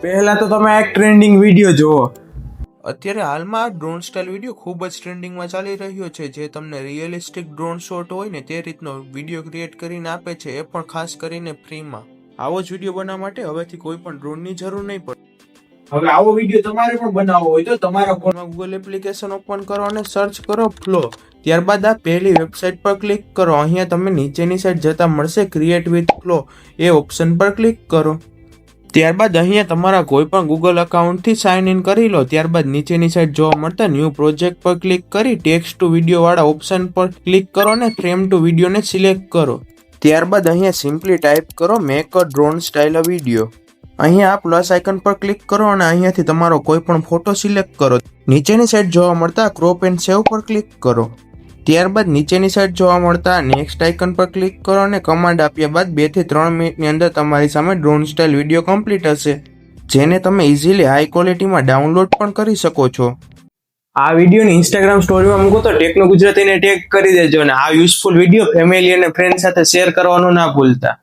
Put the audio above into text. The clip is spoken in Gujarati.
પહેલા તો તમે એક ટ્રેન્ડિંગ વિડીયો જુઓ. અત્યારે હાલમાં આ ડ્રોન સ્ટાઇલ વિડીયો ખૂબ જ ટ્રેન્ડિંગમાં ચાલી રહ્યો છે, જે તમને રિયલિસ્ટિક ડ્રોન શોટ હોય ને તે રીતનો વિડીયો ક્રિએટ કરીને આપે છે, એ પણ ખાસ કરીને ફ્રીમાં. આવો જ વિડીયો બનાવવા માટે હવેથી કોઈ પણ ડ્રોનની જરૂર નહીં પડે. હવે આવો વિડીયો તમારે પણ બનાવવો હોય તો તમારા ફોનમાં ગૂગલ એપ્લિકેશન ઓપન કરો અને સર્ચ કરો ફ્લો. ત્યારબાદ આ પહેલી વેબસાઇટ પર ક્લિક કરો. અહીંયા તમે નીચેની સાઈડ જતા મળશે create with flow, A option પર ક્લિક કરો. ત્યારબાદ અહીંયા તમારા કોઈ પણ ગૂગલ અકાઉન્ટથી સાઇન ઇન કરી લો. ત્યારબાદ નીચેની સાઈડ જોવા મળતા ન્યૂ પ્રોજેક્ટ પર ક્લિક કરી ટેક્સ્ટ ટુ વિડીયો વાળા ઓપ્શન પર ક્લિક કરો અને ફ્રેમ ટુ વિડીયોને સિલેક્ટ કરો. ત્યારબાદ અહીંયા સિમ્પલી ટાઈપ કરો make a drone style a video. અહીંયા આ પ્લસ આઇકન પર ક્લિક કરો અને અહીંયાથી તમારો કોઈ પણ ફોટો સિલેક્ટ કરો. નીચેની સાઈડ જોવા મળતા ક્રોપ એન્ડ સેવ પર ક્લિક કરો. ત્યારબાદ નીચેની સાઈડ જોવા મળતા નેક્સ્ટ આઇકન પર ક્લિક કરો અને કમાન્ડ આપ્યા બાદ 2 થી 3 મિનિટની અંદર તમારી સામે ડ્રોન સ્ટાઇલ વિડીયો કમ્પ્લીટ હશે, જેને તમે ઇઝીલી હાઈ ક્વોલિટીમાં ડાઉનલોડ પણ કરી શકો છો. આ વિડીયોને ઇન્સ્ટાગ્રામ સ્ટોરીમાં મૂકો તો ટેકનો ગુજરાતીને ટેગ કરી દેજો અને આ યુઝફુલ વિડીયો ફેમિલી અને ફ્રેન્ડ સાથે શેર કરવાનું ના ભૂલતા.